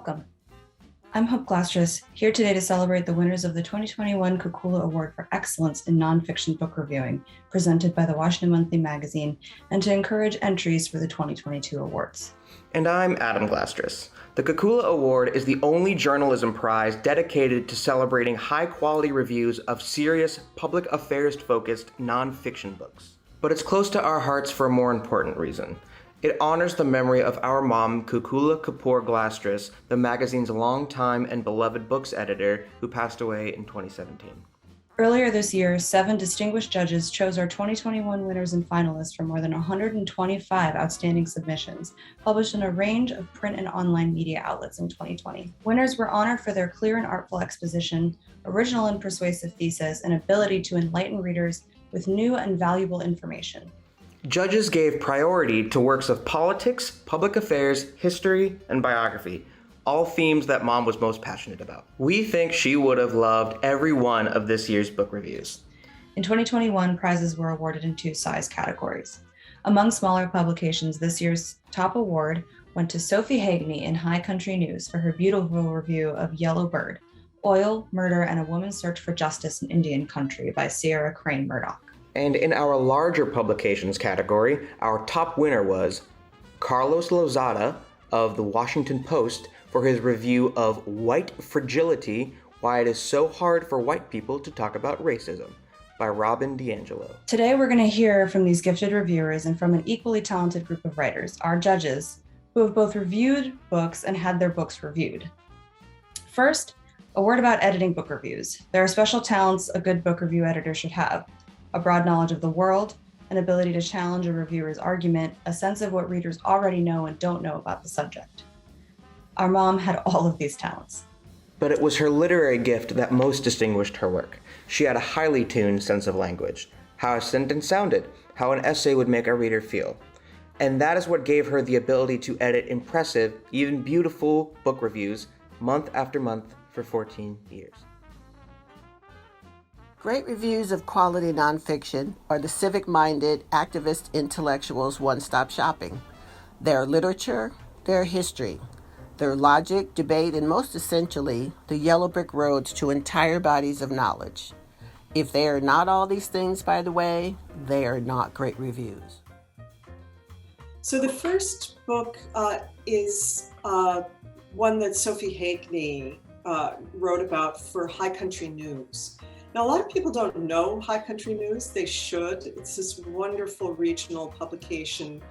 Welcome. I'm Hope Glastris, here today to celebrate the winners of the 2021 Kukula Award for Excellence in Nonfiction Book Reviewing, presented by the Washington Monthly Magazine, and to encourage entries for the 2022 awards. And I'm Adam Glastris. The Kukula Award is the only journalism prize dedicated to celebrating high-quality reviews of serious, public affairs-focused nonfiction books. But it's close to our hearts for a more important reason. It honors the memory of our mom, Kukula Kapoor Glastris, the magazine's longtime and beloved books editor, who passed away in 2017. Earlier this year, 7 distinguished judges chose our 2021 winners and finalists from more than 125 outstanding submissions, published in a range of print and online media outlets in 2020. Winners were honored for their clear and artful exposition, original and persuasive thesis, and ability to enlighten readers with new and valuable information. Judges gave priority to works of politics, public affairs, history, and biography, all themes that Mom was most passionate about. We think she would have loved every one of this year's book reviews. In 2021, prizes were awarded in 2 size categories. Among smaller publications, this year's top award went to Sophie Hagney in High Country News for her beautiful review of Yellow Bird, Oil, Murder, and a Woman's Search for Justice in Indian Country by Sierra Crane Murdoch. And in our larger publications category, our top winner was Carlos Lozada of the Washington Post for his review of White Fragility, Why It Is So Hard for White People to Talk About Racism by Robin DiAngelo. Today, we're going to hear from these gifted reviewers and from an equally talented group of writers, our judges, who have both reviewed books and had their books reviewed. First, a word about editing book reviews. There are special talents a good book review editor should have: a broad knowledge of the world, an ability to challenge a reviewer's argument, a sense of what readers already know and don't know about the subject. Our mom had all of these talents. But it was her literary gift that most distinguished her work. She had a highly tuned sense of language, how a sentence sounded, how an essay would make a reader feel. And that is what gave her the ability to edit impressive, even beautiful book reviews month after month for 14 years. Great reviews of quality nonfiction are the civic-minded activist intellectuals' one-stop shopping. Their literature, their history, their logic, debate, and most essentially, the yellow brick roads to entire bodies of knowledge. If they are not all these things, by the way, they are not great reviews. So the first book is one that Sophie Hagney wrote about for High Country News. Now, a lot of people don't know High Country News. They should. It's this wonderful regional publication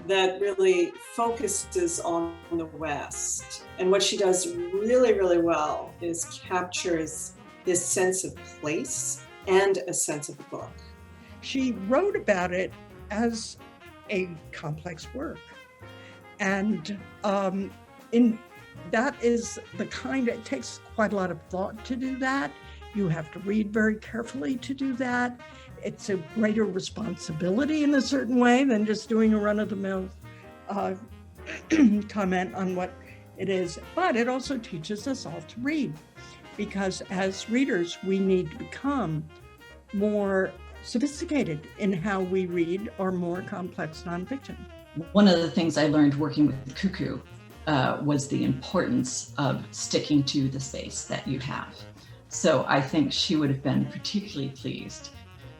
that really focuses on the West. And what she does really, really well is captures this sense of place and a sense of the book. She wrote about it as a complex work. And that is the kind, it takes quite a lot of thought to do that. You have to read very carefully to do that. It's a greater responsibility in a certain way than just doing a run-of-the-mill comment on what it is. But it also teaches us all to read, because as readers, we need to become more sophisticated in how we read our more complex nonfiction. One of the things I learned working with Cuckoo was the importance of sticking to the space that you have. So I think she would have been particularly pleased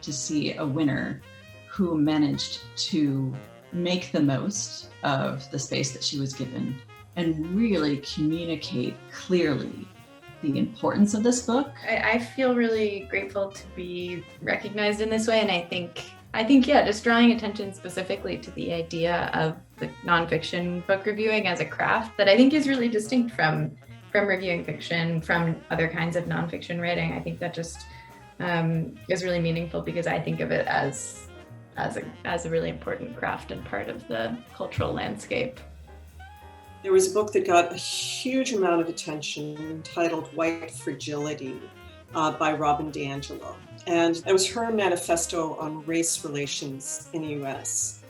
to see a winner who managed to make the most of the space that she was given and really communicate clearly the importance of this book. I feel really grateful to be recognized in this way, and I think, yeah, just drawing attention specifically to the idea of the nonfiction book reviewing as a craft that I think is really distinct from reviewing fiction, from other kinds of nonfiction writing. I think that just is really meaningful, because I think of it as a really important craft and part of the cultural landscape. There was a book that got a huge amount of attention entitled White Fragility by Robin DiAngelo. And it was her manifesto on race relations in the US.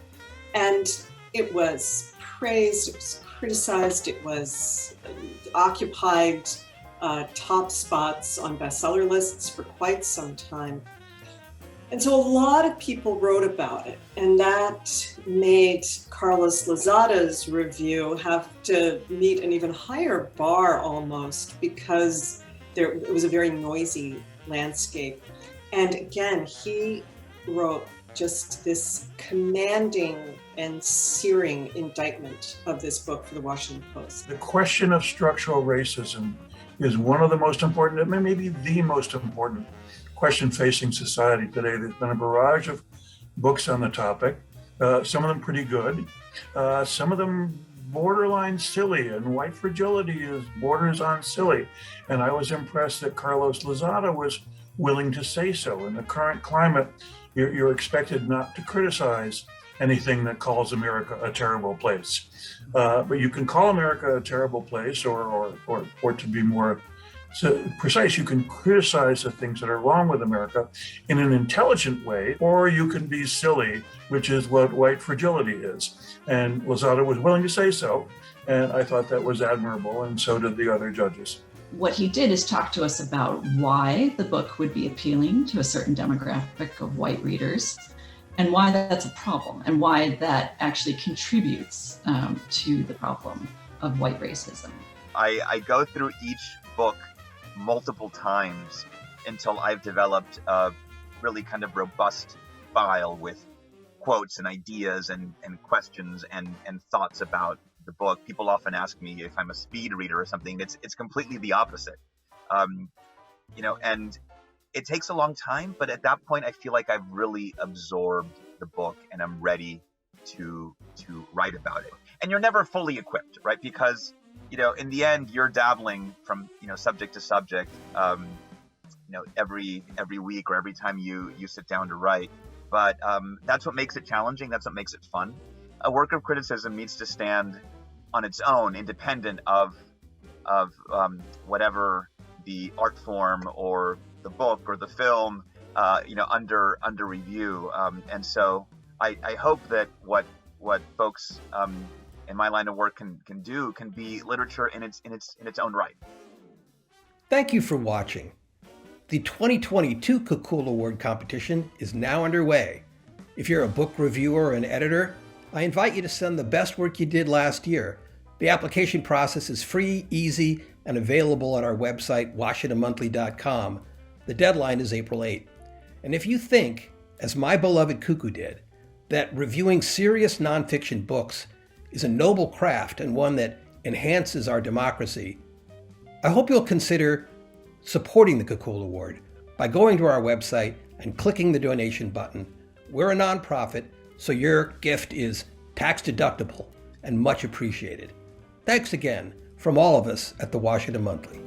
And it was praised, it was criticized, it was occupied top spots on bestseller lists for quite some time. And so a lot of people wrote about it, and that made Carlos Lozada's review have to meet an even higher bar almost, because it was a very noisy landscape. And again, he wrote just this commanding and searing indictment of this book for the Washington Post. The question of structural racism is one of the most important, maybe the most important question facing society today. There's been a barrage of books on the topic, some of them pretty good, some of them borderline silly, and White Fragility borders on silly. And I was impressed that Carlos Lozada was willing to say so. In the current climate, you're expected not to criticize anything that calls America a terrible place. But you can call America a terrible place, or to be more precise, you can criticize the things that are wrong with America in an intelligent way, or you can be silly, which is what White Fragility is. And Lozada was willing to say so, and I thought that was admirable, and so did the other judges. What he did is talk to us about why the book would be appealing to a certain demographic of white readers, and why that's a problem, and why that actually contributes to the problem of white racism. I go through each book multiple times until I've developed a really kind of robust file with quotes and ideas and questions and thoughts about the book. People often ask me if I'm a speed reader or something. It's completely the opposite. And it takes a long time, but at that point I feel like I've really absorbed the book and I'm ready to write about it. And you're never fully equipped, right? Because in the end, you're dabbling from subject to subject, every week or every time you sit down to write. But that's what makes it challenging. That's what makes it fun. A work of criticism needs to stand on its own, independent of whatever the art form or the book or the film, under review. And so I hope that what folks in my line of work can do can be literature in its own right. Thank you for watching. The 2022 Kakula Award competition is now underway. If you're a book reviewer or an editor, I invite you to send the best work you did last year. The application process is free, easy, and available on our website, WashingtonMonthly.com. The deadline is April 8th. And if you think, as my beloved Cuckoo did, that reviewing serious nonfiction books is a noble craft and one that enhances our democracy, I hope you'll consider supporting the Kakula Award by going to our website and clicking the donation button. We're a nonprofit, so your gift is tax deductible and much appreciated. Thanks again from all of us at the Washington Monthly.